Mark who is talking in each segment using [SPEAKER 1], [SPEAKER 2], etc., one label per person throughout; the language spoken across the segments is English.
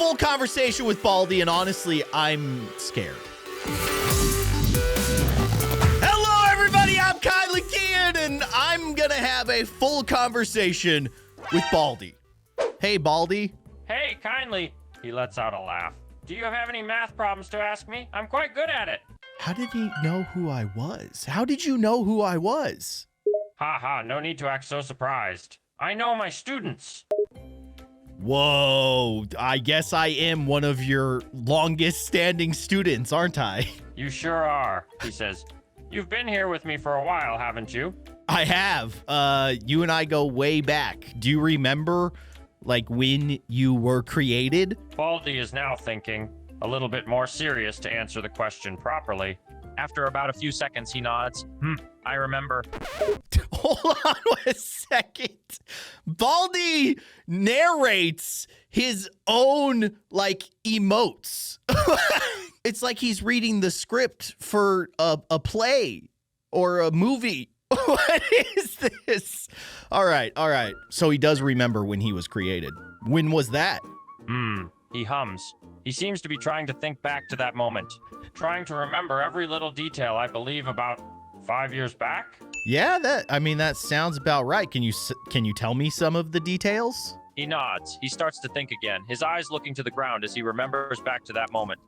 [SPEAKER 1] full conversation with Baldi, and honestly, I'm scared. Hello, everybody. I'm Keyin, and I'm gonna have a full conversation with Baldi. Hey, Baldi.
[SPEAKER 2] Hey, kindly. He lets out a laugh. Do you have any math problems to ask me? I'm quite good at it.
[SPEAKER 1] How did he know who I was? How did you know who I was?
[SPEAKER 2] Ha ha, no need to act so surprised. I know my students.
[SPEAKER 1] Whoa, I guess I am one of your longest standing students, aren't I?
[SPEAKER 2] You sure are, he says. You've been here with me for a while, haven't you?
[SPEAKER 1] I have. You and I go way back. Do you remember, like, when you were created?
[SPEAKER 2] Baldi is now thinking, a little bit more serious to answer the question properly. After about a few seconds, he nods. I remember.
[SPEAKER 1] Hold on a second. Baldi narrates his own, like, emotes. It's like he's reading the script for a play or a movie. What is this? All right. So he does remember when he was created. When was that?
[SPEAKER 2] He hums. He seems to be trying to think back to that moment. Trying to remember every little detail, I believe, about 5 years back?
[SPEAKER 1] Yeah, that sounds about right. Can you tell me some of the details?
[SPEAKER 2] He nods. He starts to think again, his eyes looking to the ground as he remembers back to that moment.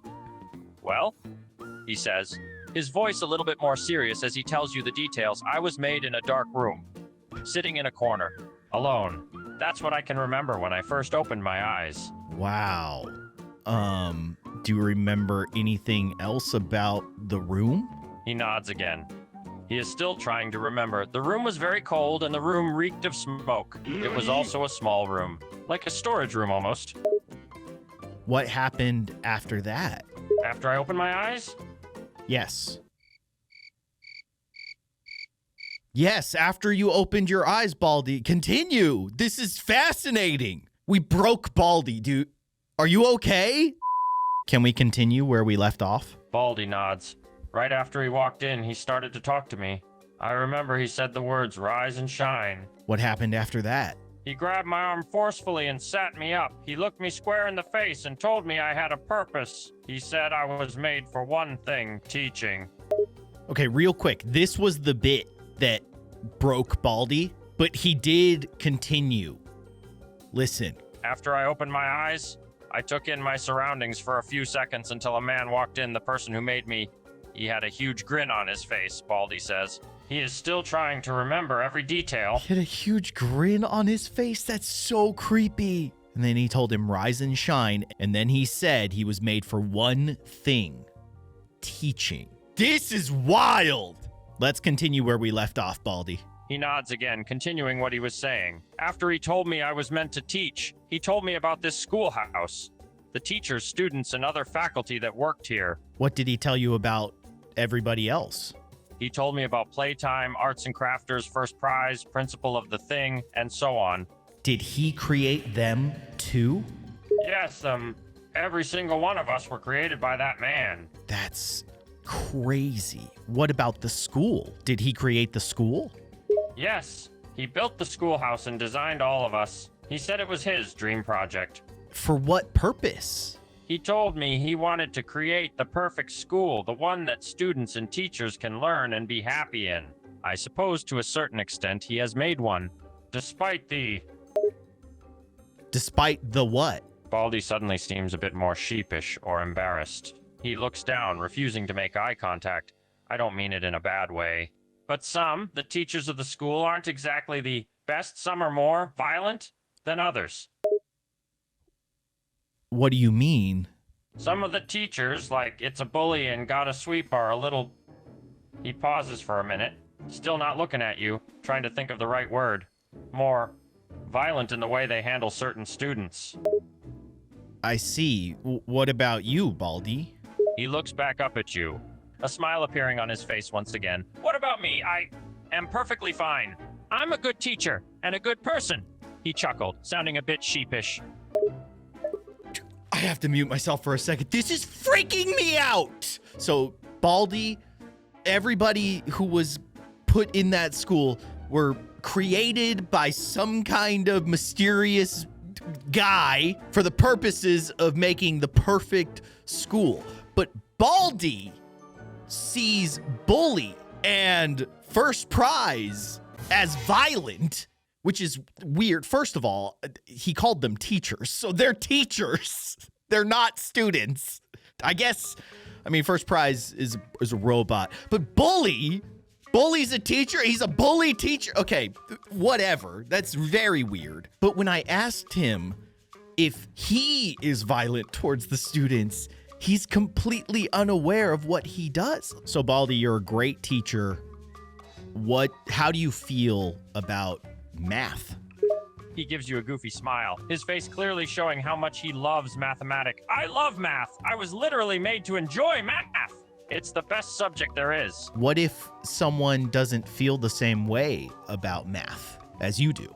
[SPEAKER 2] Well, he says, his voice a little bit more serious as he tells you the details. I was made in a dark room, sitting in a corner, alone. That's what I can remember when I first opened my eyes.
[SPEAKER 1] Wow. Do you remember anything else about the room?
[SPEAKER 2] He nods again. He is still trying to remember. The room was very cold and the room reeked of smoke. It was also a small room, like a storage room almost.
[SPEAKER 1] What happened after that?
[SPEAKER 2] After I opened my eyes?
[SPEAKER 1] Yes. Yes, after you opened your eyes, Baldi. Continue. This is fascinating. We broke Baldi, dude. Are you okay? Can we continue where we left off?
[SPEAKER 2] Baldi nods. Right after he walked in, he started to talk to me. I remember he said the words, "Rise and shine."
[SPEAKER 1] What happened after that?
[SPEAKER 2] He grabbed my arm forcefully and sat me up. He looked me square in the face and told me I had a purpose. He said I was made for one thing, teaching.
[SPEAKER 1] Okay, real quick. This was the bit that broke Baldi, but he did continue. Listen.
[SPEAKER 2] After I opened my eyes, I took in my surroundings for a few seconds until a man walked in, the person who made me. He had a huge grin on his face, Baldi says. He is still trying to remember every detail.
[SPEAKER 1] He had a huge grin on his face. That's so creepy. And then he told him, rise and shine. And then he said he was made for one thing, teaching. This is wild. Let's continue where we left off, Baldi.
[SPEAKER 2] He nods again, continuing what he was saying. After he told me I was meant to teach, he told me about this schoolhouse, the teachers, students, and other faculty that worked here.
[SPEAKER 1] What did he tell you about everybody else?
[SPEAKER 2] He told me about playtime, arts and crafters, first prize, principal of the thing, and so on.
[SPEAKER 1] Did he create them too?
[SPEAKER 2] Yes, every single one of us were created by that man.
[SPEAKER 1] That's crazy. What about the school? Did he create the school?
[SPEAKER 2] Yes, he built the schoolhouse and designed all of us. He said it was his dream project.
[SPEAKER 1] For what purpose?
[SPEAKER 2] He told me he wanted to create the perfect school, the one that students and teachers can learn and be happy in. I suppose to a certain extent he has made one, despite the
[SPEAKER 1] what?
[SPEAKER 2] Baldi suddenly seems a bit more sheepish or embarrassed. He looks down, refusing to make eye contact. I don't mean it in a bad way. But some, the teachers of the school, aren't exactly the best. Some are more violent than others.
[SPEAKER 1] What do you mean?
[SPEAKER 2] Some of the teachers, like It's a Bully and Gotta Sweep, are a little... He pauses for a minute, still not looking at you, trying to think of the right word. More violent in the way they handle certain students.
[SPEAKER 1] I see. What about you, Baldi?
[SPEAKER 2] He looks back up at you, a smile appearing on his face once again. What about me? I am perfectly fine. I'm a good teacher and a good person, he chuckled, sounding a bit sheepish.
[SPEAKER 1] I have to mute myself for a second. This is freaking me out. So, Baldi, everybody who was put in that school were created by some kind of mysterious guy for the purposes of making the perfect school. But Baldi sees Bully and First Prize as violent, which is weird. First of all, he called them teachers. So they're teachers. They're not students. I guess, I mean, First Prize is a robot. But Bully's a teacher? He's a bully teacher? Okay, whatever. That's very weird. But when I asked him if he is violent towards the students, he's completely unaware of what he does. So, Baldi, you're a great teacher. How do you feel about math?
[SPEAKER 2] He gives you a goofy smile, his face clearly showing how much he loves mathematics. I love math. I was literally made to enjoy math. It's the best subject there is.
[SPEAKER 1] What if someone doesn't feel the same way about math as you do?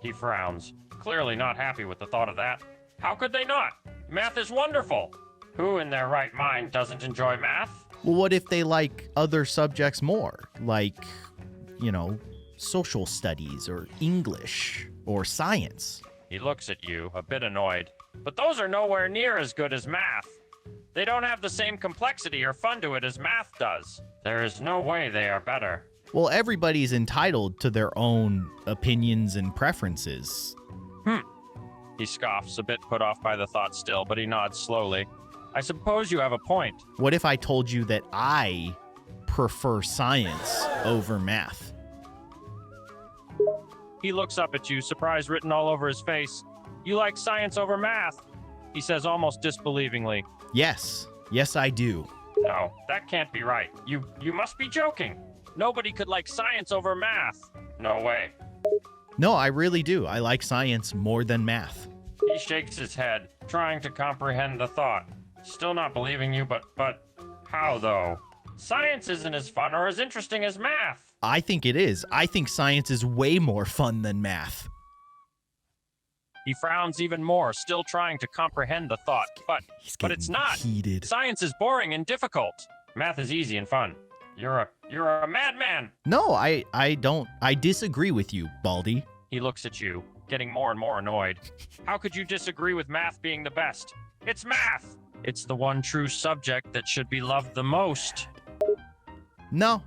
[SPEAKER 2] He frowns, clearly not happy with the thought of that. How could they not? Math is wonderful. Who in their right mind doesn't enjoy math?
[SPEAKER 1] Well, what if they like other subjects more? Like, social studies or English or science?
[SPEAKER 2] He looks at you, a bit annoyed. But those are nowhere near as good as math. They don't have the same complexity or fun to it as math does. There is no way they are better.
[SPEAKER 1] Well, everybody's entitled to their own opinions and preferences.
[SPEAKER 2] He scoffs, a bit put off by the thought still, but he nods slowly. I suppose you have a point.
[SPEAKER 1] What if I told you that I prefer science over math?
[SPEAKER 2] He looks up at you, surprise written all over his face. You like science over math, he says almost disbelievingly.
[SPEAKER 1] Yes, I do.
[SPEAKER 2] No, that can't be right. You must be joking. Nobody could like science over math. No way.
[SPEAKER 1] No, I really do. I like science more than math.
[SPEAKER 2] He shakes his head, trying to comprehend the thought. Still not believing you, but how though? Science isn't as fun or as interesting as math.
[SPEAKER 1] I think it is. I think science is way more fun than math.
[SPEAKER 2] He frowns even more, still trying to comprehend the thought. But it's not.
[SPEAKER 1] Heated.
[SPEAKER 2] Science is boring and difficult. Math is easy and fun. You're a madman.
[SPEAKER 1] No, I don't. I disagree with you, Baldi.
[SPEAKER 2] He looks at you, getting more and more annoyed. How could you disagree with math being the best? It's math. It's the one true subject that should be loved the most.
[SPEAKER 1] No,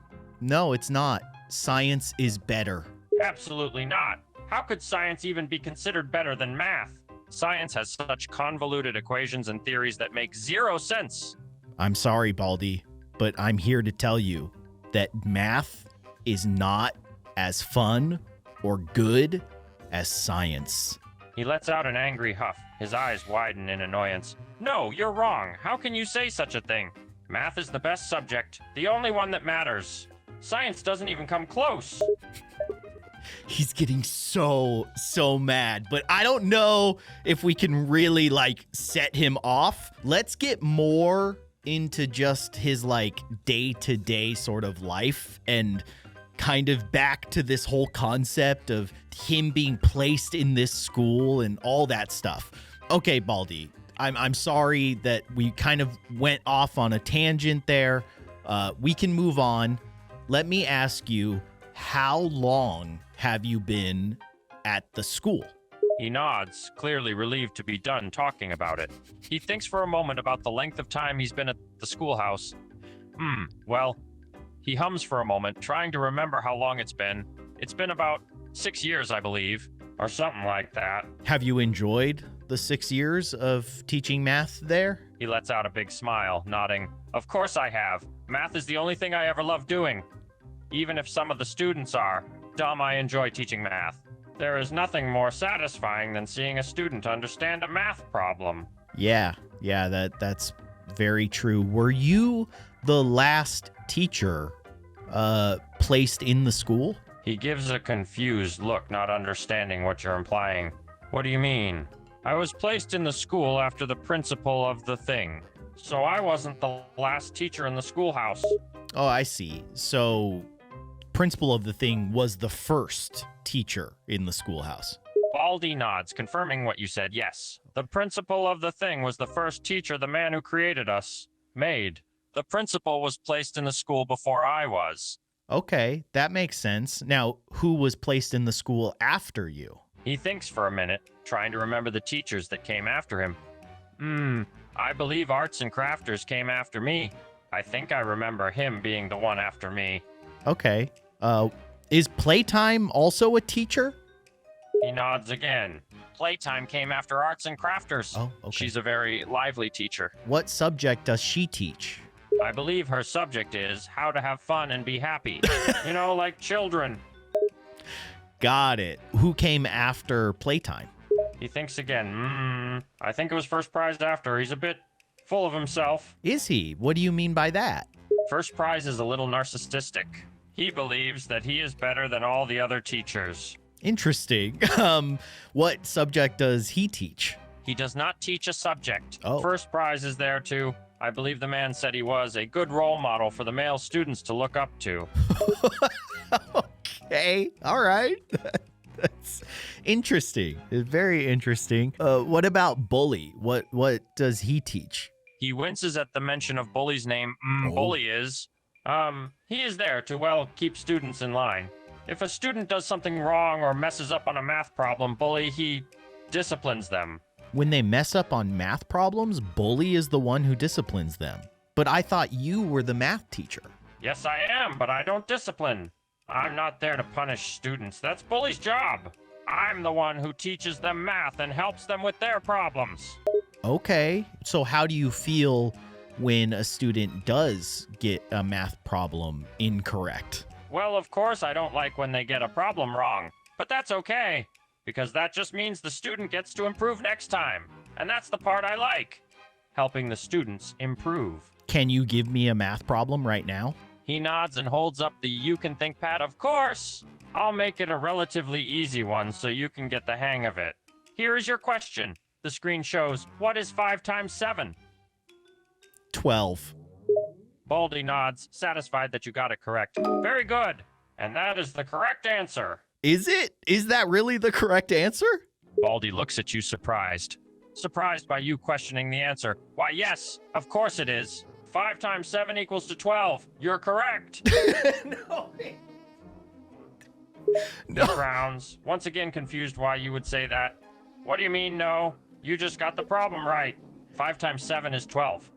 [SPEAKER 1] it's not. Science is better.
[SPEAKER 2] Absolutely not. How could science even be considered better than math? Science has such convoluted equations and theories that make zero sense.
[SPEAKER 1] I'm sorry, Baldi, but I'm here to tell you that math is not as fun or good as science.
[SPEAKER 2] He lets out an angry huff, his eyes widen in annoyance. No, you're wrong. How can you say such a thing? Math is the best subject, the only one that matters. Science doesn't even come close.
[SPEAKER 1] He's getting so mad, but I don't know if we can really set him off. Let's get more into just his day-to-day sort of life and kind of back to this whole concept of him being placed in this school and all that stuff. Okay, Baldi, I'm sorry that we kind of went off on a tangent there. We can move on. Let me ask you, how long have you been at the school?
[SPEAKER 2] He nods, clearly relieved to be done talking about it. He thinks for a moment about the length of time he's been at the schoolhouse. Well, he hums for a moment, trying to remember how long it's been. It's been about 6 years, I believe, or something like that.
[SPEAKER 1] Have you enjoyed the 6 years of teaching math there?
[SPEAKER 2] He lets out a big smile, nodding. Of course I have. Math is the only thing I ever loved doing. Even if some of the students are dumb, I enjoy teaching math. There is nothing more satisfying than seeing a student understand a math problem.
[SPEAKER 1] Yeah, that's very true. Were you the last teacher placed in the school?
[SPEAKER 2] He gives a confused look, not understanding what you're implying. What do you mean? I was placed in the school after the principal of the thing, so I wasn't the last teacher in the schoolhouse.
[SPEAKER 1] Oh, I see. So, principal of the thing was the first teacher in the schoolhouse.
[SPEAKER 2] Baldi nods, confirming what you said, yes. The principal of the thing was the first teacher the man who created us made. The principal was placed in the school before I was.
[SPEAKER 1] Okay, that makes sense. Now, who was placed in the school after you?
[SPEAKER 2] He thinks for a minute, trying to remember the teachers that came after him. I believe arts and crafters came after me. I think I remember him being the one after me.
[SPEAKER 1] Okay. Is Playtime also a teacher?
[SPEAKER 2] He nods again. Playtime came after arts and crafters.
[SPEAKER 1] Oh, okay.
[SPEAKER 2] She's a very lively teacher.
[SPEAKER 1] What subject does she teach?
[SPEAKER 2] I believe her subject is how to have fun and be happy. You know, like children.
[SPEAKER 1] Got it. Who came after Playtime?
[SPEAKER 2] He thinks again. I think it was first prize after. He's a bit full of himself.
[SPEAKER 1] Is he? What do you mean by that?
[SPEAKER 2] First prize is a little narcissistic. He believes that he is better than all the other teachers.
[SPEAKER 1] Interesting. What subject does he teach?
[SPEAKER 2] He does not teach a subject.
[SPEAKER 1] Oh.
[SPEAKER 2] First prize is there too. I believe the man said he was a good role model for the male students to look up to.
[SPEAKER 1] Okay. All right. That's interesting. It's very interesting. What about Bully? What does he teach?
[SPEAKER 2] He winces at the mention of Bully's name.
[SPEAKER 1] Oh.
[SPEAKER 2] Bully is. He is there to, well, keep students in line. If a student does something wrong or messes up on a math problem, Bully, he disciplines them.
[SPEAKER 1] When they mess up on math problems, Bully is the one who disciplines them. But I thought you were the math teacher.
[SPEAKER 2] Yes, I am, but I don't discipline. I'm not there to punish students. That's Bully's job. I'm the one who teaches them math and helps them with their problems.
[SPEAKER 1] Okay. So how do you feel when a student does get a math problem incorrect?
[SPEAKER 2] Well, of course, I don't like when they get a problem wrong, but that's okay, because that just means the student gets to improve next time. And that's the part I like, helping the students improve.
[SPEAKER 1] Can you give me a math problem right now?
[SPEAKER 2] He nods and holds up the You Can Think pad. Of course! I'll make it a relatively easy one so you can get the hang of it. Here is your question. The screen shows, what is 5 times 7?
[SPEAKER 1] 12.
[SPEAKER 2] Baldi nods, satisfied that you got it correct. Very good. And that is the correct answer.
[SPEAKER 1] Is it? Is that really the correct answer?
[SPEAKER 2] Baldi looks at you surprised. Surprised by you questioning the answer. Why, yes, of course it is. 5 times 7 equals to 12. You're correct.
[SPEAKER 1] No.
[SPEAKER 2] He frowns, once again confused why you would say that. What do you mean, no? You just got the problem right. 5 times 7 is 12.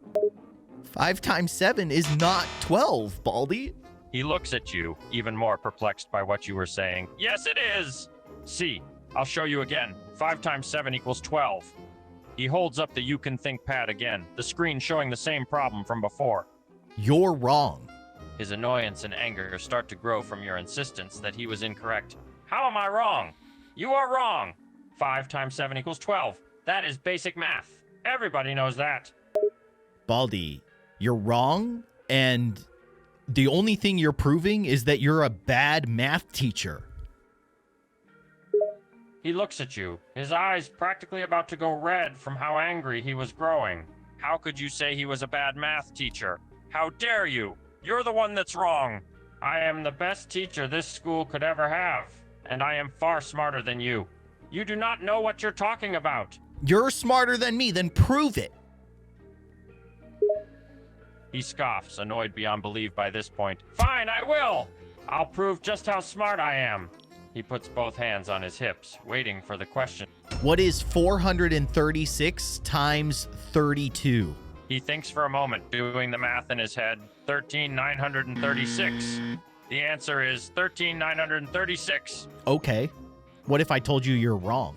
[SPEAKER 1] 5 times 7 is not 12, Baldi.
[SPEAKER 2] He looks at you, even more perplexed by what you were saying. Yes, it is! See, I'll show you again. 5 times 7 equals 12. He holds up the You Can Think pad again, the screen showing the same problem from before.
[SPEAKER 1] You're wrong.
[SPEAKER 2] His annoyance and anger start to grow from your insistence that he was incorrect. How am I wrong? You are wrong! 5 times 7 equals 12. That is basic math. Everybody knows that.
[SPEAKER 1] Baldi, you're wrong, and the only thing you're proving is that you're a bad math teacher.
[SPEAKER 2] He looks at you, his eyes practically about to go red from how angry he was growing. How could you say he was a bad math teacher? How dare you? You're the one that's wrong. I am the best teacher this school could ever have, and I am far smarter than you. You do not know what you're talking about.
[SPEAKER 1] You're smarter than me, then prove it.
[SPEAKER 2] He scoffs, annoyed beyond belief by this point. Fine, I will! I'll prove just how smart I am. He puts both hands on his hips, waiting for the question.
[SPEAKER 1] What is 436 times 32?
[SPEAKER 2] He thinks for a moment, doing the math in his head. 13,936. The answer is 13,936.
[SPEAKER 1] Okay. What if I told you you're wrong?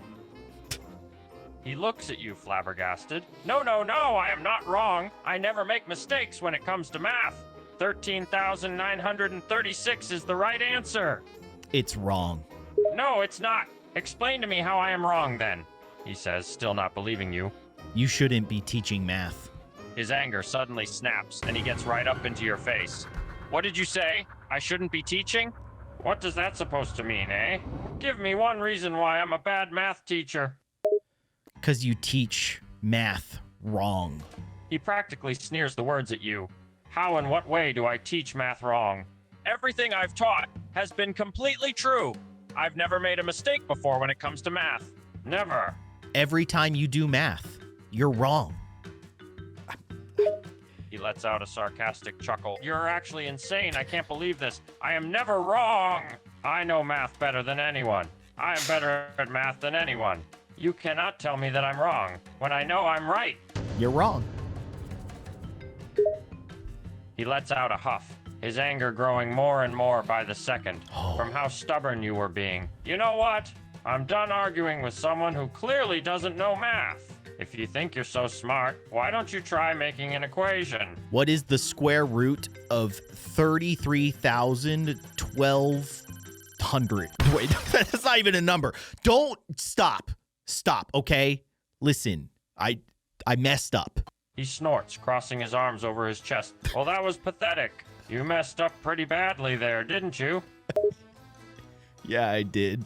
[SPEAKER 2] He looks at you, flabbergasted. No, I am not wrong. I never make mistakes when it comes to math. 13,936 is the right answer.
[SPEAKER 1] It's wrong.
[SPEAKER 2] No, it's not. Explain to me how I am wrong, then, he says, still not believing you.
[SPEAKER 1] You shouldn't be teaching math.
[SPEAKER 2] His anger suddenly snaps, and he gets right up into your face. What did you say? I shouldn't be teaching? What does that supposed to mean, eh? Give me one reason why I'm a bad math teacher.
[SPEAKER 1] 'Cause you teach math wrong.
[SPEAKER 2] He practically sneers the words at you. How and what way do I teach math wrong? Everything I've taught has been completely true. I've never made a mistake before when it comes to math. Never.
[SPEAKER 1] Every time you do math, you're wrong.
[SPEAKER 2] He lets out a sarcastic chuckle. You're actually insane. I can't believe this. I am never wrong. I know math better than anyone. I am better at math than anyone. You cannot tell me that I'm wrong when I know I'm right.
[SPEAKER 1] You're wrong.
[SPEAKER 2] He lets out a huff, his anger growing more and more by the second from how stubborn you were being. You know what? I'm done arguing with someone who clearly doesn't know math. If you think you're so smart, why don't you try making an equation?
[SPEAKER 1] What is the square root of 33,012? Wait, that's not even a number. Don't stop. Stop, okay? Listen, I messed up.
[SPEAKER 2] He snorts, crossing his arms over his chest. Well, that was pathetic. You messed up pretty badly there, didn't you?
[SPEAKER 1] Yeah, I did.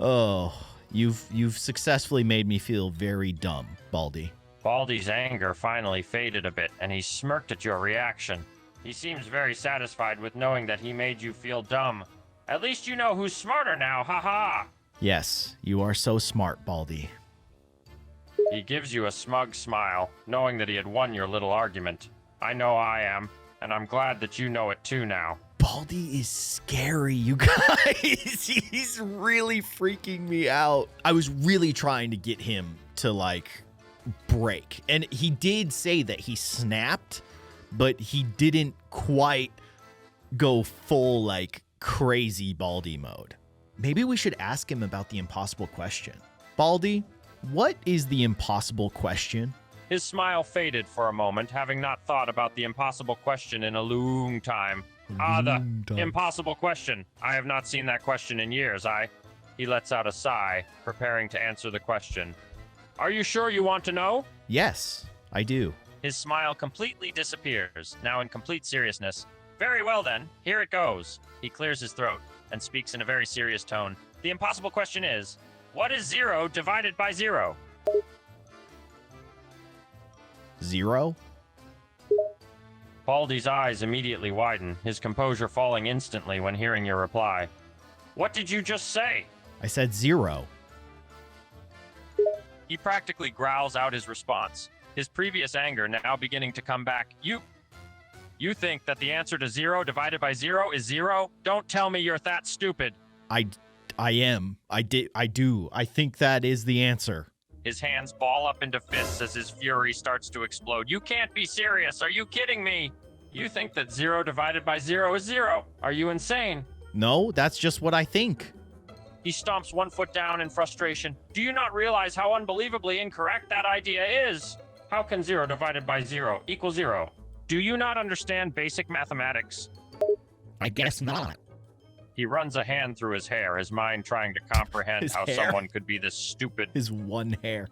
[SPEAKER 1] Oh, you've successfully made me feel very dumb, Baldi.
[SPEAKER 2] Baldi's anger finally faded a bit, and he smirked at your reaction. He seems very satisfied with knowing that he made you feel dumb. At least you know who's smarter now, haha!
[SPEAKER 1] Yes, you are so smart, Baldi.
[SPEAKER 2] He gives you a smug smile, knowing that he had won your little argument. I know I am, and I'm glad that you know it too now.
[SPEAKER 1] Baldi is scary, you guys. He's really freaking me out. I was really trying to get him to, like, break. And he did say that he snapped, but he didn't quite go full, like, crazy Baldi mode. Maybe we should ask him about the impossible question. Baldi, what is the impossible question?
[SPEAKER 2] His smile faded for a moment, having not thought about the impossible question in a long time. The impossible question. I have not seen that question in years. He lets out a sigh, preparing to answer the question. Are you sure you want to know?
[SPEAKER 1] Yes, I do.
[SPEAKER 2] His smile completely disappears, now in complete seriousness. Very well then, here it goes. He clears his throat and speaks in a very serious tone. The impossible question is, what is 0 divided by 0?
[SPEAKER 1] 0?
[SPEAKER 2] Baldi's eyes immediately widen, his composure falling instantly when hearing your reply. What did you just say?
[SPEAKER 1] I said 0.
[SPEAKER 2] He practically growls out his response, his previous anger now beginning to come back. You think that the answer to 0 divided by 0 is 0? Don't tell me you're that stupid.
[SPEAKER 1] I am. I do. I think that is the answer.
[SPEAKER 2] His hands ball up into fists as his fury starts to explode. You can't be serious. Are you kidding me? You think that 0 divided by 0 is 0. Are you insane?
[SPEAKER 1] No, that's just what I think.
[SPEAKER 2] He stomps one foot down in frustration. Do you not realize how unbelievably incorrect that idea is? How can 0 divided by 0 equal 0? Do you not understand basic mathematics?
[SPEAKER 3] I guess not.
[SPEAKER 2] He runs a hand through his hair, his mind trying to comprehend
[SPEAKER 1] His
[SPEAKER 2] how
[SPEAKER 1] hair?
[SPEAKER 2] someone could be this stupid.
[SPEAKER 1] His one hair.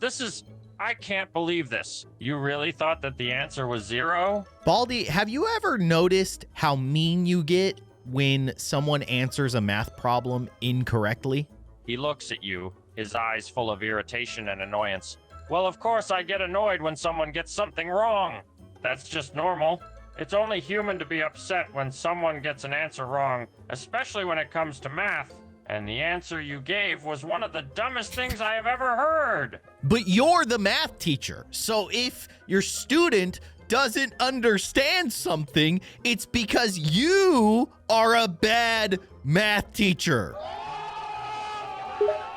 [SPEAKER 2] I can't believe this. You really thought that the answer was 0?
[SPEAKER 1] Baldi, have you ever noticed how mean you get when someone answers a math problem incorrectly?
[SPEAKER 2] He looks at you, his eyes full of irritation and annoyance. Well, of course I get annoyed when someone gets something wrong. That's just normal. It's only human to be upset when someone gets an answer wrong, especially when it comes to math. And the answer you gave was one of the dumbest things I have ever heard.
[SPEAKER 1] But you're the math teacher. So if your student doesn't understand something, it's because you are a bad math teacher.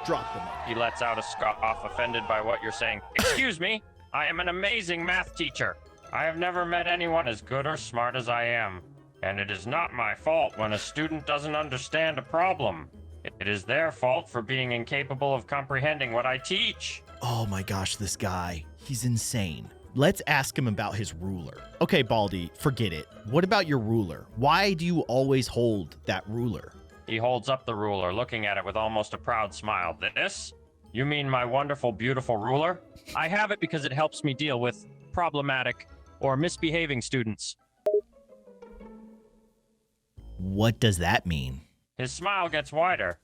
[SPEAKER 1] Drop the mic.
[SPEAKER 2] He lets out a scoff, offended by what you're saying. Excuse me, I am an amazing math teacher. I have never met anyone as good or smart as I am. And it is not my fault when a student doesn't understand a problem. It is their fault for being incapable of comprehending what I teach.
[SPEAKER 1] Oh my gosh, this guy. He's insane. Let's ask him about his ruler. Okay, Baldi, forget it. What about your ruler? Why do you always hold that ruler?
[SPEAKER 2] He holds up the ruler, looking at it with almost a proud smile. This? You mean my wonderful, beautiful ruler? I have it because it helps me deal with problematic or misbehaving students.
[SPEAKER 1] What does that mean?
[SPEAKER 2] His smile gets wider.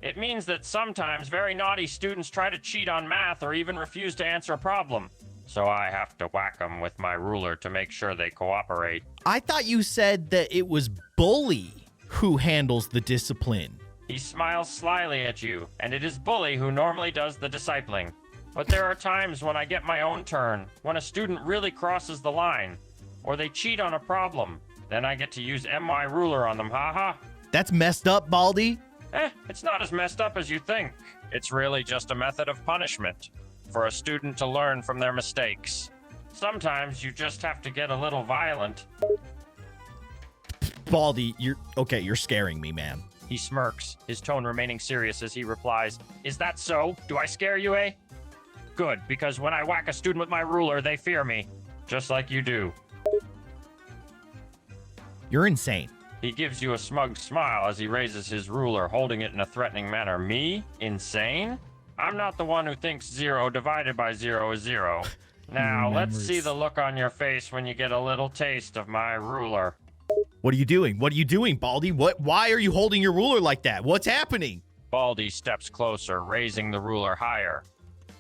[SPEAKER 2] It means that sometimes very naughty students try to cheat on math or even refuse to answer a problem. So I have to whack them with my ruler to make sure they cooperate.
[SPEAKER 1] I thought you said that it was Bully who handles the discipline.
[SPEAKER 2] He smiles slyly at you, and it is Bully who normally does the discipling. But there are times when I get my own turn, when a student really crosses the line, or they cheat on a problem. Then I get to use my ruler on them, haha.
[SPEAKER 1] That's messed up, Baldi.
[SPEAKER 2] It's not as messed up as you think. It's really just a method of punishment for a student to learn from their mistakes. Sometimes you just have to get a little violent.
[SPEAKER 1] Baldi, you're scaring me, man.
[SPEAKER 2] He smirks, his tone remaining serious as he replies, Is that so? Do I scare you, eh? Good, because when I whack a student with my ruler, they fear me. Just like you do.
[SPEAKER 1] You're insane.
[SPEAKER 2] He gives you a smug smile as he raises his ruler, holding it in a threatening manner. Me? Insane? I'm not the one who thinks 0 divided by 0 is 0. Now, let's see the look on your face when you get a little taste of my ruler.
[SPEAKER 1] What are you doing? What are you doing, Baldi? Why are you holding your ruler like that? What's happening?
[SPEAKER 2] Baldi steps closer, raising the ruler higher.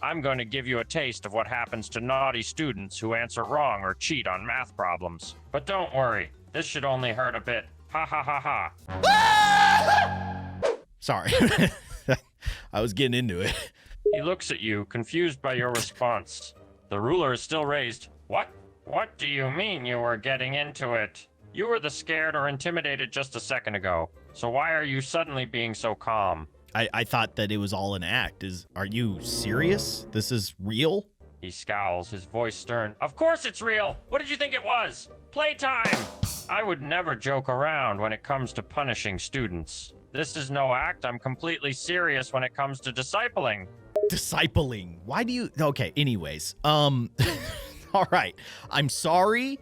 [SPEAKER 2] I'm going to give you a taste of what happens to naughty students who answer wrong or cheat on math problems. But don't worry, this should only hurt a bit. Ha ha ha ha.
[SPEAKER 1] Sorry. I was getting into it.
[SPEAKER 2] He looks at you, confused by your response. The ruler is still raised. What? What do you mean you were getting into it? You were the scared or intimidated just a second ago. So why are you suddenly being so calm?
[SPEAKER 1] I thought that it was all an act. Are you serious? This is real?
[SPEAKER 2] He scowls, his voice stern. Of course it's real! What did you think it was? Playtime! I would never joke around when it comes to punishing students. This is no act. I'm completely serious when it comes to discipling.
[SPEAKER 1] Discipling? Why do you... Okay, anyways. All right. I'm sorry.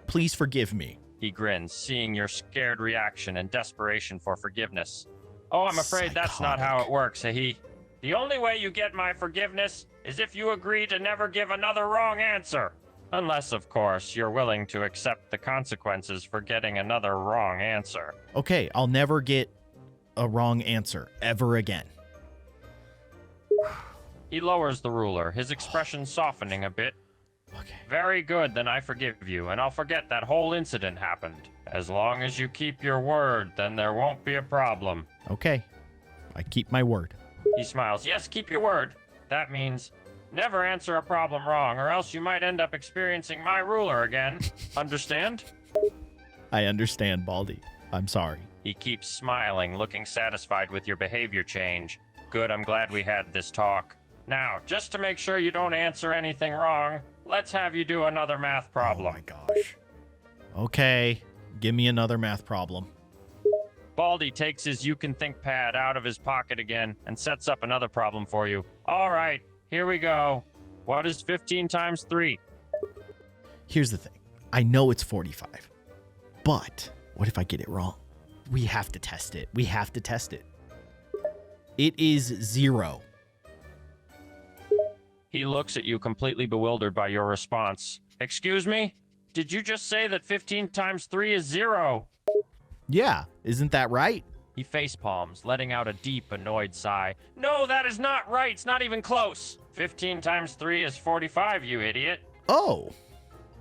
[SPEAKER 1] Please forgive me.
[SPEAKER 2] He grins, seeing your scared reaction and desperation for forgiveness. Oh, I'm afraid that's not how it works, Sahi. The only way you get my forgiveness is if you agree to never give another wrong answer. Unless, of course, you're willing to accept the consequences for getting another wrong answer.
[SPEAKER 1] Okay, I'll never get a wrong answer ever again.
[SPEAKER 2] He lowers the ruler, his expression softening a bit.
[SPEAKER 1] Okay.
[SPEAKER 2] Very good, then I forgive you, and I'll forget that whole incident happened. As long as you keep your word, then there won't be a problem.
[SPEAKER 1] Okay. I keep my word.
[SPEAKER 2] He smiles. Yes, keep your word. That means never answer a problem wrong, or else you might end up experiencing my ruler again. Understand?
[SPEAKER 1] I understand, Baldi. I'm sorry.
[SPEAKER 2] He keeps smiling, looking satisfied with your behavior change. Good, I'm glad we had this talk. Now, just to make sure you don't answer anything wrong, let's have you do another math problem.
[SPEAKER 1] Oh my gosh. Okay, give me another math problem.
[SPEAKER 2] Baldi takes his You Can Think pad out of his pocket again and sets up another problem for you. All right, here we go. What is 15 times 3?
[SPEAKER 1] Here's the thing. I know it's 45, but what if I get it wrong? We have to test it. We have to test it. It is 0.
[SPEAKER 2] He looks at you completely bewildered by your response. Excuse me? Did you just say that 15 times 3 is 0?
[SPEAKER 1] Yeah, isn't that right?
[SPEAKER 2] He facepalms, letting out a deep, annoyed sigh. No, that is not right. It's not even close. 15 times 3 is 45, you idiot.
[SPEAKER 1] Oh,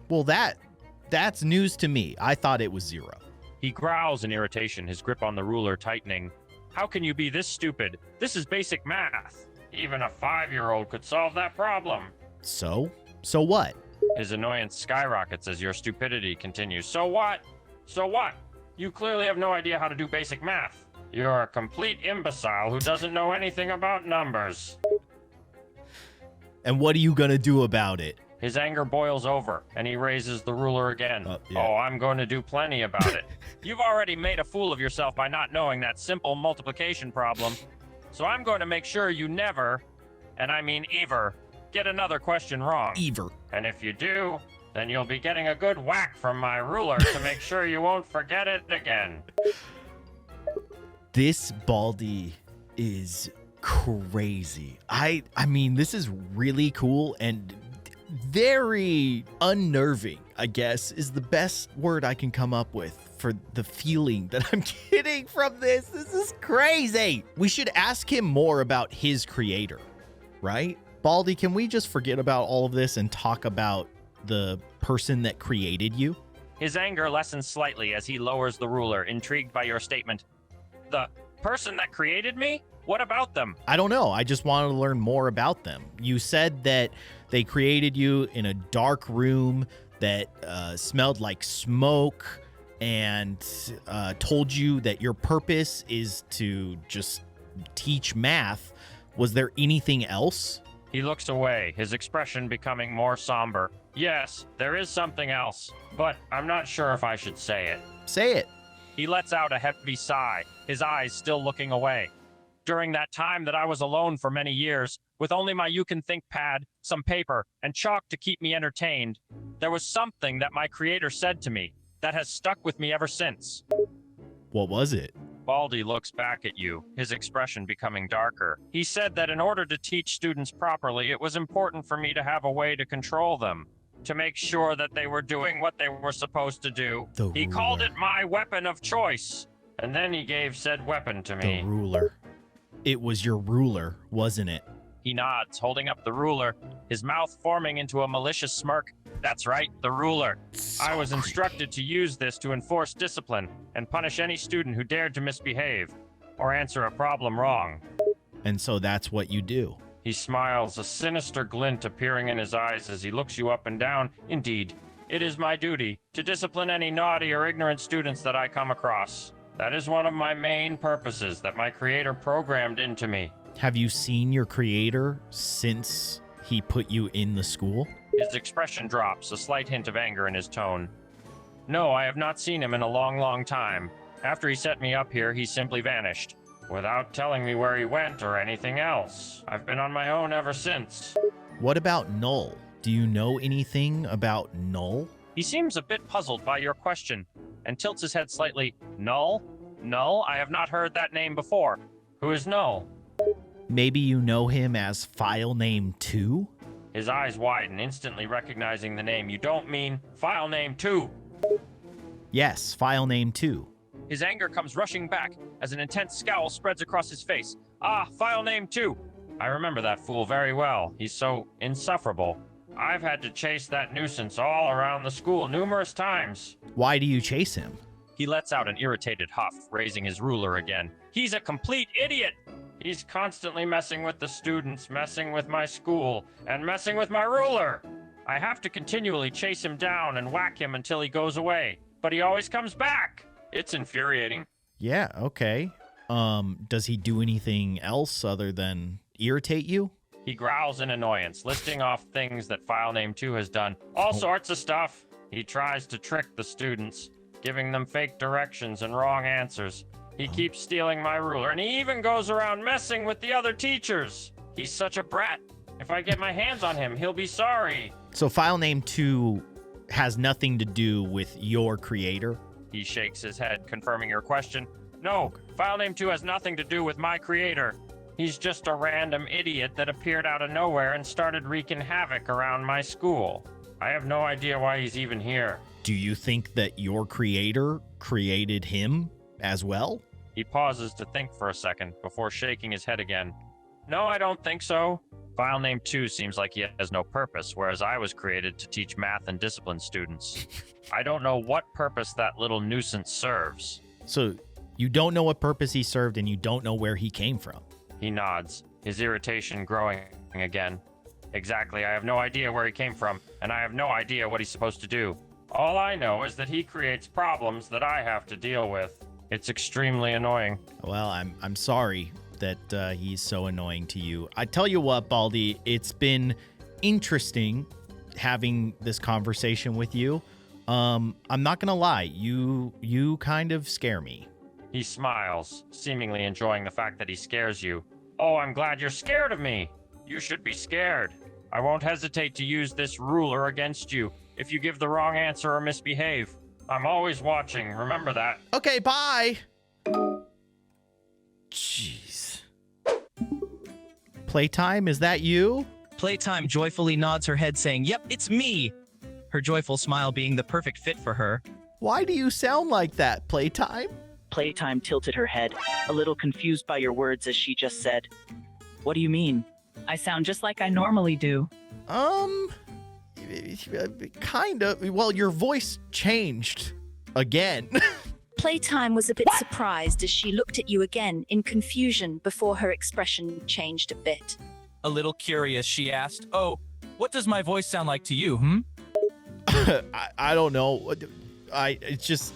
[SPEAKER 1] well that's news to me. I thought it was 0.
[SPEAKER 2] He growls in irritation, his grip on the ruler tightening. How can you be this stupid? This is basic math. Even a 5-year-old could solve that problem.
[SPEAKER 1] So what?
[SPEAKER 2] His annoyance skyrockets as your stupidity continues. So what? So what? You clearly have no idea how to do basic math. You're a complete imbecile who doesn't know anything about numbers.
[SPEAKER 1] And what are you gonna do about it?
[SPEAKER 2] His anger boils over, and he raises the ruler again.
[SPEAKER 1] Yeah.
[SPEAKER 2] Oh, I'm going to do plenty about it. You've already made a fool of yourself by not knowing that simple multiplication problem. So I'm going to make sure you never, and I mean ever, get another question wrong.
[SPEAKER 1] Ever.
[SPEAKER 2] And if you do, then you'll be getting a good whack from my ruler to make sure you won't forget it again.
[SPEAKER 1] This Baldi is crazy. I mean, this is really cool and very unnerving, I guess, is the best word I can come up with for the feeling that I'm getting from this. This is crazy. We should ask him more about his creator, right? Baldi, can we just forget about all of this and talk about the person that created you?
[SPEAKER 2] His anger lessens slightly as he lowers the ruler, intrigued by your statement. The person that created me? What about them?
[SPEAKER 1] I don't know. I just wanted to learn more about them. You said that they created you in a dark room that smelled like smoke, and told you that your purpose is to just teach math, was there anything else?
[SPEAKER 2] He looks away, his expression becoming more somber. Yes, there is something else, but I'm not sure if I should say it.
[SPEAKER 1] Say it.
[SPEAKER 2] He lets out a heavy sigh, his eyes still looking away. During that time that I was alone for many years, with only my you can think pad, some paper, and chalk to keep me entertained, there was something that my creator said to me that has stuck with me ever since.
[SPEAKER 1] What was it?
[SPEAKER 2] Baldi looks back at you, his expression becoming darker. He said that in order to teach students properly, it was important for me to have a way to control them, to make sure that they were doing what they were supposed to do. He called it my weapon of choice, and then he gave said weapon to me.
[SPEAKER 1] The ruler. It was your ruler, wasn't it?
[SPEAKER 2] He nods, holding up the ruler, his mouth forming into a malicious smirk. That's right, the ruler. I was instructed to use this to enforce discipline and punish any student who dared to misbehave or answer a problem wrong.
[SPEAKER 1] And so that's what you do.
[SPEAKER 2] He smiles, a sinister glint appearing in his eyes as he looks you up and down. Indeed, it is my duty to discipline any naughty or ignorant students that I come across. That is one of my main purposes that my creator programmed into me.
[SPEAKER 1] Have you seen your creator since he put you in the school?
[SPEAKER 2] His expression drops, a slight hint of anger in his tone. No, I have not seen him in a long, long time. After he set me up here, he simply vanished, without telling me where he went or anything else. I've been on my own ever since.
[SPEAKER 1] What about Null? Do you know anything about Null?
[SPEAKER 2] He seems a bit puzzled by your question, and tilts his head slightly. Null? Null? I have not heard that name before. Who is Null?
[SPEAKER 1] Maybe you know him as File Name 2?
[SPEAKER 2] His eyes widen, instantly recognizing the name. You don't mean File Name 2?
[SPEAKER 1] Yes, File Name 2.
[SPEAKER 2] His anger comes rushing back as an intense scowl spreads across his face. Ah, File Name 2. I remember that fool very well. He's so insufferable. I've had to chase that nuisance all around the school numerous times.
[SPEAKER 1] Why do you chase him?
[SPEAKER 2] He lets out an irritated huff, raising his ruler again. He's a complete idiot! He's constantly messing with the students, messing with my school, and messing with my ruler. I have to continually chase him down and whack him until he goes away, but he always comes back. It's infuriating.
[SPEAKER 1] Yeah, okay. Does he do anything else other than irritate you?
[SPEAKER 2] He growls in annoyance, listing off things that File Name 2 has done. All sorts of stuff. He tries to trick the students, giving them fake directions and wrong answers. He keeps stealing my ruler, and he even goes around messing with the other teachers. He's such a brat. If I get my hands on him, he'll be sorry.
[SPEAKER 1] So File Name 2 has nothing to do with your creator?
[SPEAKER 2] He shakes his head, confirming your question. No, File Name 2 has nothing to do with my creator. He's just a random idiot that appeared out of nowhere and started wreaking havoc around my school. I have no idea why he's even here.
[SPEAKER 1] Do you think that your creator created him as well?
[SPEAKER 2] He pauses to think for a second before shaking his head again. No, I don't think so. File Name 2 seems like he has no purpose, whereas I was created to teach math and discipline students. I don't know what purpose that little nuisance serves.
[SPEAKER 1] So you don't know what purpose he served and you don't know where he came from?
[SPEAKER 2] He nods, his irritation growing again. Exactly, I have no idea where he came from, and I have no idea what he's supposed to do. All I know is that he creates problems that I have to deal with. It's extremely annoying.
[SPEAKER 1] Well, I'm sorry that he's so annoying to you. I tell you what, Baldi, it's been interesting having this conversation with you. I'm not gonna lie, you kind of scare me.
[SPEAKER 2] He smiles, seemingly enjoying the fact that he scares you. Oh, I'm glad you're scared of me. You should be scared. I won't hesitate to use this ruler against you if you give the wrong answer or misbehave. I'm always watching, remember that.
[SPEAKER 1] Okay, bye. Jeez. Playtime, is that you?
[SPEAKER 4] Playtime joyfully nods her head, saying, "Yep, it's me." Her joyful smile being the perfect fit for her.
[SPEAKER 1] Why do you sound like that, Playtime?
[SPEAKER 5] Playtime tilted her head, a little confused by your words as she just said. What do you mean?
[SPEAKER 6] I sound just like I normally do.
[SPEAKER 1] Kind of. Well, your voice changed again.
[SPEAKER 7] Playtime was a bit surprised as she looked at you again in confusion before her expression changed a bit.
[SPEAKER 4] A little curious, she asked, "Oh, what does my voice sound like to you,
[SPEAKER 1] I don't know. It's just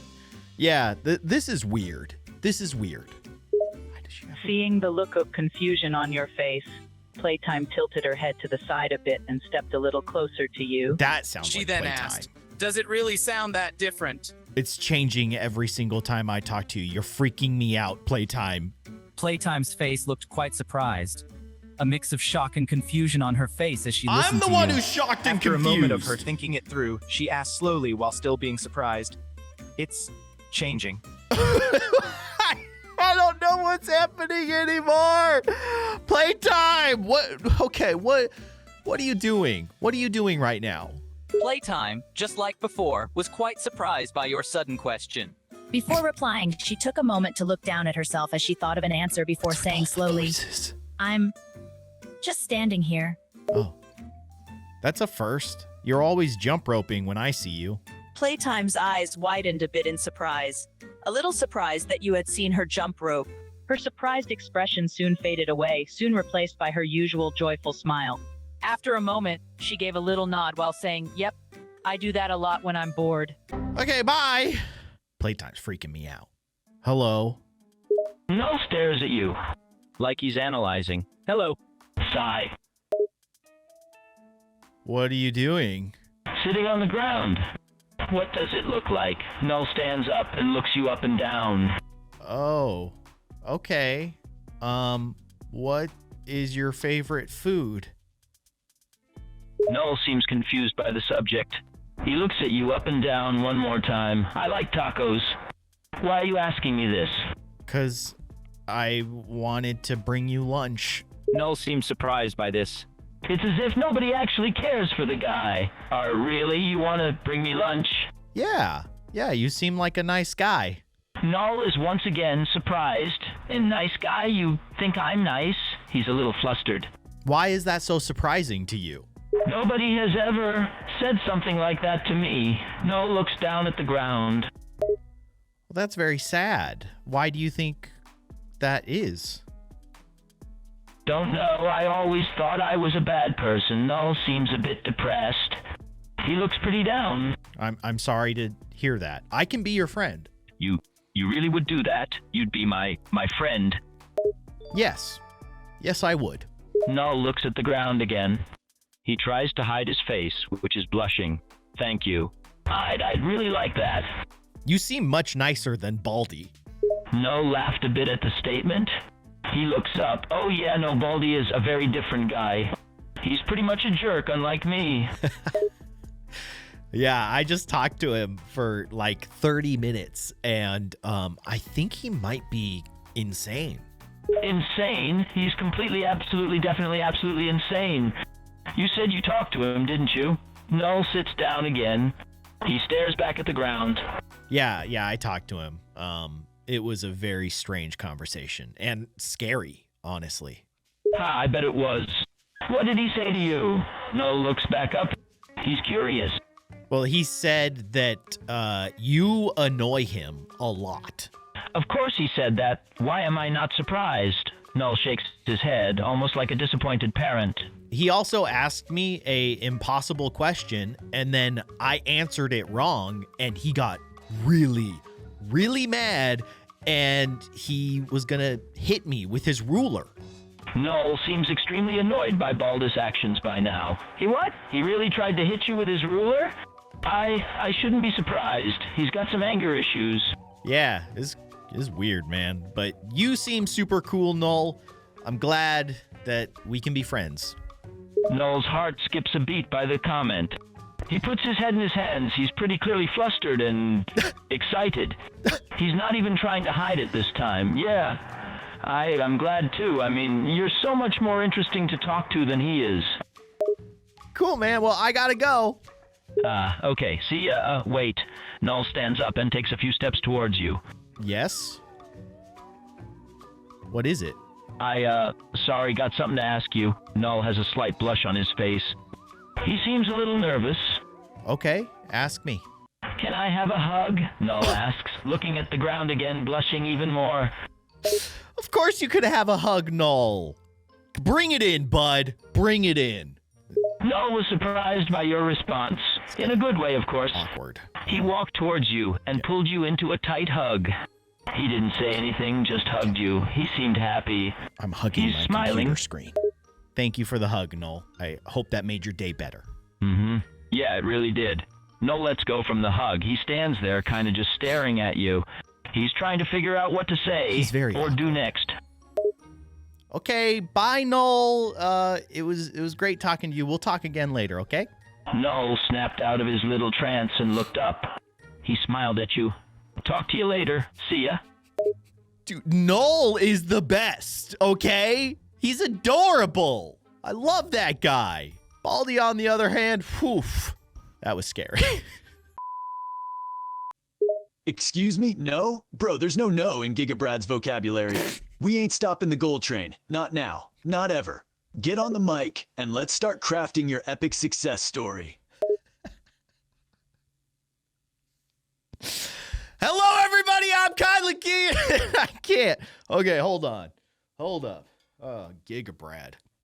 [SPEAKER 1] Yeah, this is weird. This is weird. Why does she have
[SPEAKER 6] Seeing the look of confusion on your face, Playtime tilted her head to the side a bit and stepped a little closer to you.
[SPEAKER 1] That sounds
[SPEAKER 8] She
[SPEAKER 1] like
[SPEAKER 8] then
[SPEAKER 1] playtime.
[SPEAKER 8] asked, "Does it really sound that different?"
[SPEAKER 1] It's changing every single time I talk to you. You're freaking me out, Playtime.
[SPEAKER 9] Playtime's face looked quite surprised. A mix of shock and confusion on her face as she listened
[SPEAKER 1] I'm the
[SPEAKER 9] to
[SPEAKER 1] one
[SPEAKER 9] you.
[SPEAKER 1] who's shocked and
[SPEAKER 4] After
[SPEAKER 1] confused.
[SPEAKER 4] a moment of her thinking it through, she asked slowly while still being surprised, "It's changing."
[SPEAKER 1] I don't know what's happening anymore. Playtime. What? Okay. What are you doing? What are you doing right now?
[SPEAKER 9] Playtime, just like before, was quite surprised by your sudden question.
[SPEAKER 7] Before replying, she took a moment to look down at herself as she thought of an answer before saying slowly,
[SPEAKER 1] Voices.
[SPEAKER 7] I'm just standing here.
[SPEAKER 1] Oh, that's a first. You're always jump roping when I see you.
[SPEAKER 5] Playtime's eyes widened a bit in surprise. A little surprised that you had seen her jump rope.
[SPEAKER 6] Her surprised expression soon faded away, soon replaced by her usual joyful smile. After a moment, she gave a little nod while saying, "Yep, I do that a lot when I'm bored."
[SPEAKER 1] Okay, bye. Playtime's freaking me out. Hello.
[SPEAKER 10] Null stares at you.
[SPEAKER 4] Like he's analyzing. Hello.
[SPEAKER 10] Sigh.
[SPEAKER 1] What are you doing?
[SPEAKER 10] Sitting on the ground. What does it look like? Null stands up and looks you up and down.
[SPEAKER 1] Oh, okay. What is your favorite food?
[SPEAKER 10] Null seems confused by the subject. He looks at you up and down one more time. I like tacos. Why are you asking me this?
[SPEAKER 1] 'Cause I wanted to bring you lunch.
[SPEAKER 4] Null seems surprised by this.
[SPEAKER 10] It's as if nobody actually cares for the guy. Really? You want to bring me lunch?
[SPEAKER 1] Yeah, you seem like a nice guy.
[SPEAKER 10] Null is once again surprised. And nice guy, you think I'm nice? He's a little flustered.
[SPEAKER 1] Why is that so surprising to you?
[SPEAKER 10] Nobody has ever said something like that to me. Null looks down at the ground.
[SPEAKER 1] Well, that's very sad. Why do you think that is?
[SPEAKER 10] Don't know, I always thought I was a bad person. Null seems a bit depressed. He looks pretty down.
[SPEAKER 1] I'm sorry to hear that. I can be your friend.
[SPEAKER 10] You really would do that? You'd be my friend.
[SPEAKER 1] Yes, I would.
[SPEAKER 10] Null looks at the ground again. He tries to hide his face, which is blushing. Thank you. I'd really like that.
[SPEAKER 1] You seem much nicer than Baldi.
[SPEAKER 10] Null laughed a bit at the statement. He looks up. Oh yeah, no, Baldi is a very different guy. He's pretty much a jerk, unlike me.
[SPEAKER 1] Yeah, I just talked to him for like 30 minutes, and I think he might be insane.
[SPEAKER 10] Insane? He's completely, absolutely, definitely, absolutely insane. You said you talked to him, didn't you? Null sits down again. He stares back at the ground.
[SPEAKER 1] Yeah, I talked to him. It was a very strange conversation and scary, honestly.
[SPEAKER 10] I bet it was. What did he say to you? Null looks back up. He's curious.
[SPEAKER 1] Well, he said that you annoy him a lot.
[SPEAKER 10] Of course he said that. Why am I not surprised? Null shakes his head, almost like a disappointed parent.
[SPEAKER 1] He also asked me a impossible question, and then I answered it wrong, and he got really, really mad, and he was gonna hit me with his ruler.
[SPEAKER 10] Null seems extremely annoyed by Baldi's actions by now. He what? He really tried to hit you with his ruler? I shouldn't be surprised. He's got some anger issues.
[SPEAKER 1] Yeah, it's weird, man. But you seem super cool, Null. I'm glad that we can be friends.
[SPEAKER 10] Null's heart skips a beat by the comment. He puts his head in his hands. He's pretty clearly flustered and excited. He's not even trying to hide it this time. Yeah, I'm glad too. I mean, you're so much more interesting to talk to than he is.
[SPEAKER 1] Cool, man. Well, I gotta go.
[SPEAKER 10] Okay. See ya. Wait. Null stands up and takes a few steps towards you.
[SPEAKER 1] Yes? What is it?
[SPEAKER 10] Sorry, got something to ask you. Null has a slight blush on his face. He seems a little nervous.
[SPEAKER 1] Okay, ask me.
[SPEAKER 10] Can I have a hug? Null asks, looking at the ground again, blushing even more.
[SPEAKER 1] Of course you could have a hug, Null. Bring it in, bud. Bring it in.
[SPEAKER 10] Noel was surprised by your response. In a good way, of course.
[SPEAKER 1] Awkward.
[SPEAKER 10] He walked towards you and pulled you into a tight hug. He didn't say anything, just hugged you. He seemed happy.
[SPEAKER 1] I'm hugging
[SPEAKER 10] He's
[SPEAKER 1] my
[SPEAKER 10] smiling.
[SPEAKER 1] computer screen. Thank you for the hug, Noel. I hope that made your day better.
[SPEAKER 10] Mm-hmm. Yeah, it really did. Noel lets go from the hug. He stands there, kind of just staring at you. He's trying to figure out what to say
[SPEAKER 1] He's very
[SPEAKER 10] or
[SPEAKER 1] awkward.
[SPEAKER 10] do next.
[SPEAKER 1] Okay, bye, Noel. It was great talking to you. We'll talk again later, okay?
[SPEAKER 10] Noel snapped out of his little trance and looked up. He smiled at you. Talk to you later. See ya.
[SPEAKER 1] Dude, Noel is the best, okay? He's adorable. I love that guy. Baldi, on the other hand, whew, that was scary.
[SPEAKER 11] Excuse me? No? Bro, there's no no in Giga Brad's vocabulary. We ain't stopping the gold train. Not now. Not ever. Get on the mic and let's start crafting your epic success story.
[SPEAKER 1] Hello, everybody. I'm Kylie Keyin. I can't. Okay, hold on. Hold up. Oh, Giga Brad.